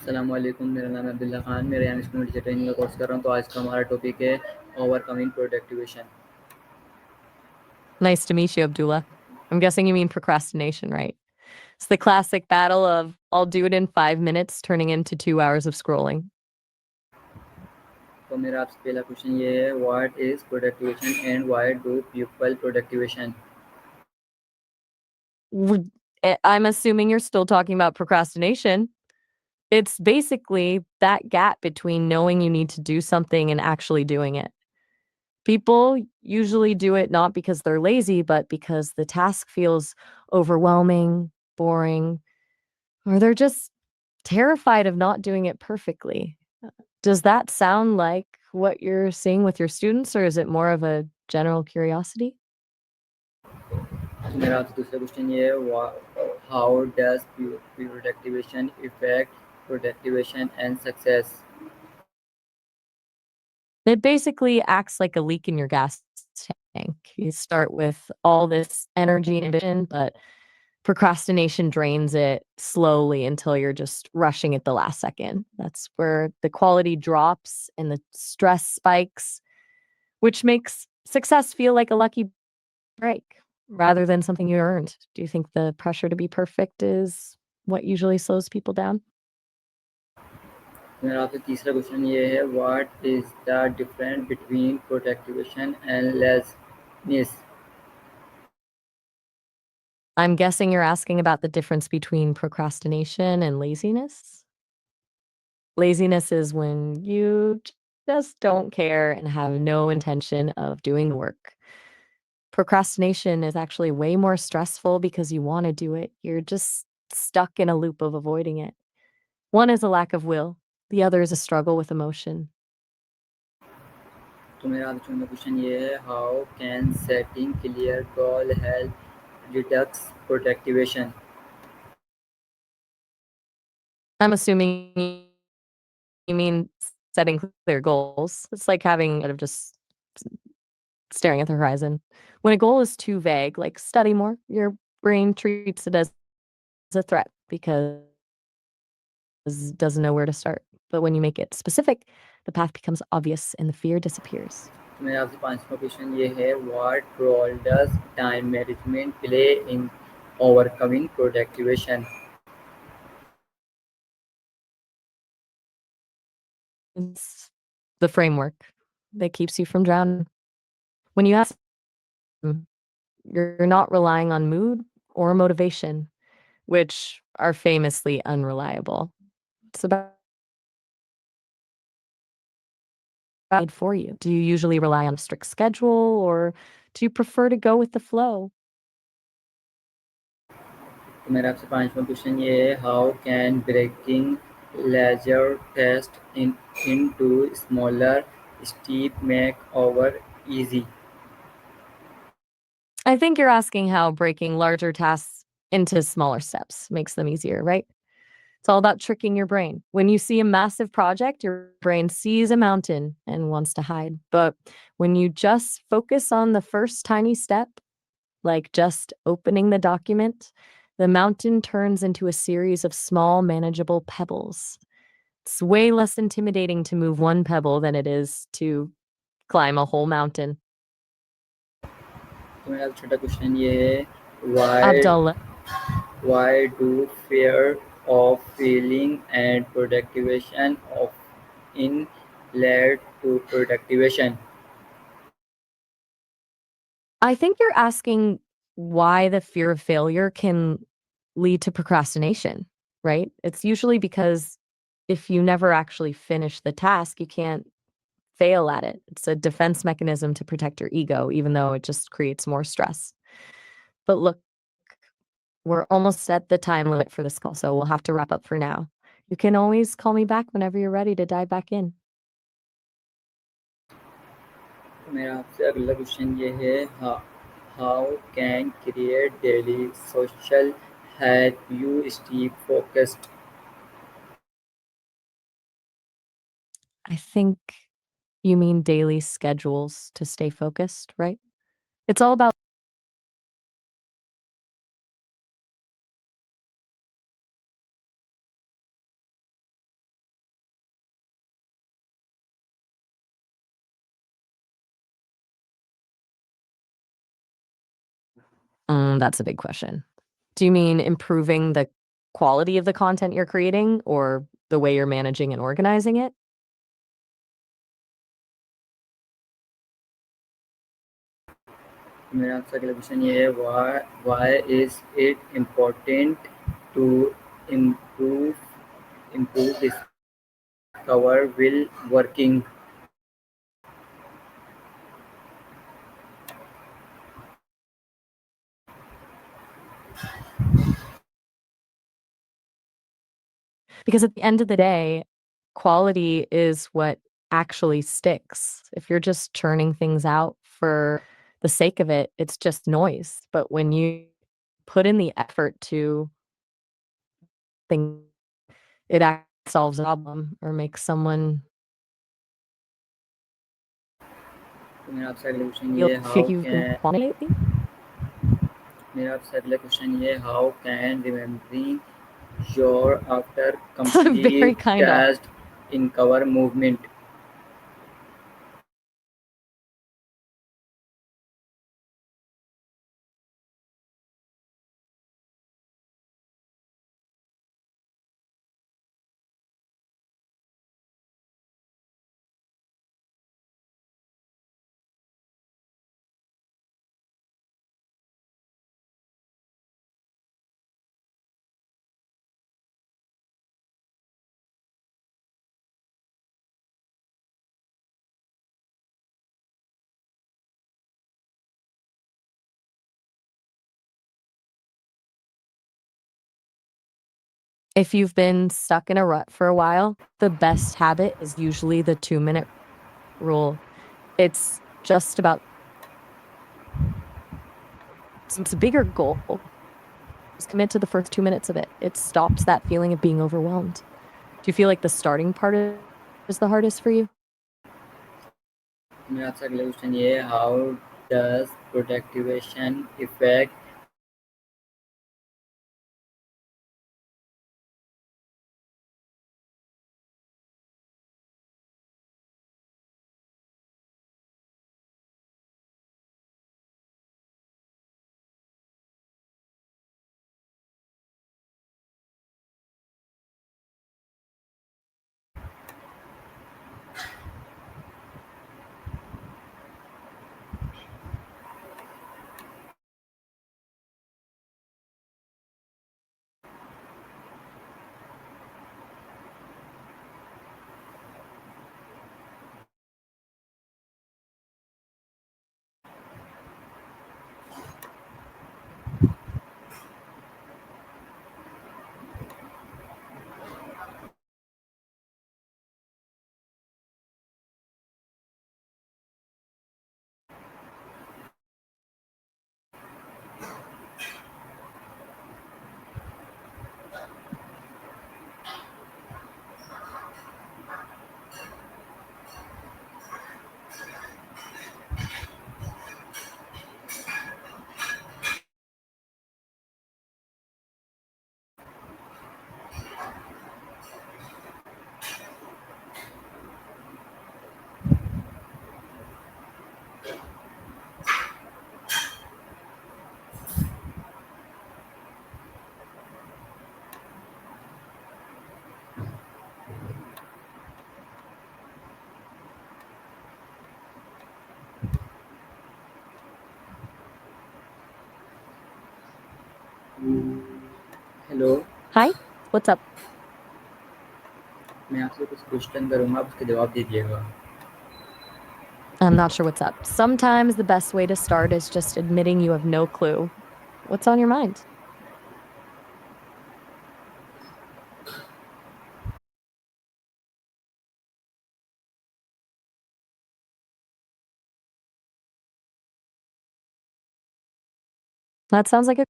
अस्सलामुअलैकुम, मेरा नाम अब्दुल्ला खान। मैं रेहान स्कूल टीचर ट्रेनिंग का कोर्स कर रहा हूँ। तो आज का हमारा टॉपिक है overcoming प्रोडक्टिवेशन। Nice to meet you, Abdullah. I'm guessing you mean procrastination, right? It's the classic battle of I'll do it in 5 minutes turning into 2 hours of scrolling. तो मेरा आपसे पहला क्वेश्चन ये है, what is procrastination and why do people procrastinate? I'm assuming you're still talking about procrastination. It's basically that gap between knowing you need to do something and actually doing it. People usually do it not because they're lazy, but because the task feels overwhelming, boring, or they're just terrified of not doing it perfectly. Does that sound like what you're seeing with your students, or is it more of a general curiosity? तो मेरा आपसे दूसरा question ये है, how does procrastination affect productivity and success? It basically acts like a leak in your gas tank. You start with all this energy and ambition, but procrastination drains it slowly until you're just rushing at the last second. That's where the quality drops and the stress spikes, which makes success feel like a lucky break rather than something you earned. Do you think the pressure to be perfect is what usually slows people down? मेरा आपसे तीसरा question ये है, what is the difference between procrastination and laziness? I'm guessing you're asking about the difference between procrastination and laziness. Laziness is when you just don't care and have no intention of doing the work. Procrastination is actually way more stressful because you want to do it. You're just stuck in a loop of avoiding it. One is a lack of will, the other is a struggle with emotion. तो मेरा आपसे चौथा question ये है, how can setting clear goal help reduce procrastination? I'm assuming you mean setting clear goals. It's like having kind of just staring at the horizon. When a goal is too vague, like study more, your brain treats it as a threat because it doesn't know where to start. But when you make it specific, the path becomes obvious and the fear disappears. तो मेरा आपसे पांचवा question ये है, what role does time management play in overcoming procrastination? It's the framework that keeps you from drowning. When you ask, you're not relying on mood or motivation, which are famously unreliable. It's about for you. Do you usually rely on a strict schedule or do you prefer to go with the flow? तो मेरा आपसे पांचवा question ये है, how can breaking larger test into smaller step make over easy? I think you're asking how breaking larger tasks into smaller steps makes them easier, right? It's all about tricking your brain. When you see a massive project, your brain sees a mountain and wants to hide. But when you just focus on the first tiny step, like just opening the document, the mountain turns into a series of small, manageable pebbles. It's way less intimidating to move one pebble than it is to climb a whole mountain. तो मेरा छोटा question ये है, why Abdullah, Why do fear of failing and productivation often lead to productivation? I think you're asking why the fear of failure can lead to procrastination, right? It's usually because if you never actually finish the task, you can't fail at it. It's a defense mechanism to protect your ego, even though it just creates more stress. But look, we're almost at the time limit for this call, so we'll have to wrap up for now. You can always call me back whenever you're ready to dive back in. तो मेरा आपसे अगला question ये है, how can create daily social help you stay focused? I think you mean daily schedules to stay focused, right? It's all about That's a big question. Do you mean improving the quality of the content you're creating or the way you're managing and organizing it? मेरा आपसे अगला question ये है, why is it important to improve discover will working? Because at the end of the day, quality is what actually sticks. If you're just churning things out for the sake of it, it's just noise. But when you put in the effort to think it actually solves a problem or makes someone तो मेरा आपसे अगला question feel ये feel like you've been quality lately. मेरा आपसे अगला question ये how can remembering your after Very complete kind of. Test in cover movement? If you've been stuck in a rut for a while, the best habit is usually the 2-minute rule. It's just about it's a bigger goal. Just commit to the first 2 minutes of it. It stops that feeling of being overwhelmed. Do you feel like the starting part is the hardest for you? मेरा आपसे अगला question ये है how does procrastination affect hello Hi, what's up? मैं आपसे कुछ question करूँगा आप उसके जवाब दीजिएगा. I'm not sure what's up. Sometimes the best way to start is just admitting you have no clue. What's on your mind? That sounds like a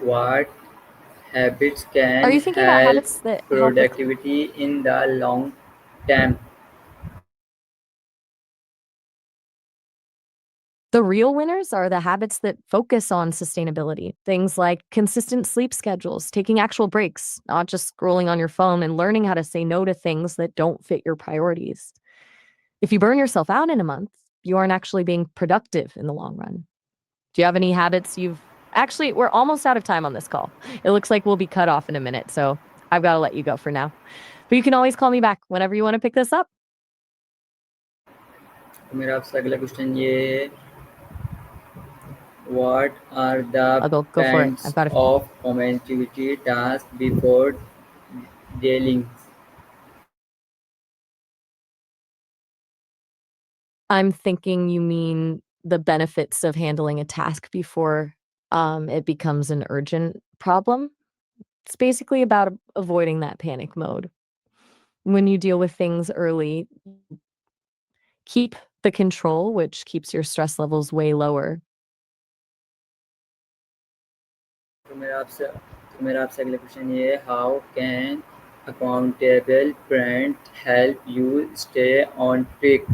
What habits Are can you thinking about help habits that help with productivity in the long term? The real winners are the habits that focus on sustainability. Things like consistent sleep schedules, taking actual breaks, not just scrolling on your phone, and learning how to say no to things that don't fit your priorities. If you burn yourself out in a month, you aren't actually being productive in the long run. Do you have any habits you've actually, we're almost out of time on this call. It looks like we'll be cut off in a minute, so I've got to let you go for now. But you can always call me back whenever you want to pick this up. तो मेरा आपसे अगला question ये है, what are the I'll go for it. I've kinds got a of community tasks before dealing? I'm thinking you mean the benefits of handling a task before it becomes an urgent problem. It's basically about avoiding that panic mode. When you deal with things early, keep the control, which keeps your stress levels way lower. तो मेरा आपसे अगला question ये है, how can accountable parent help you stay on track?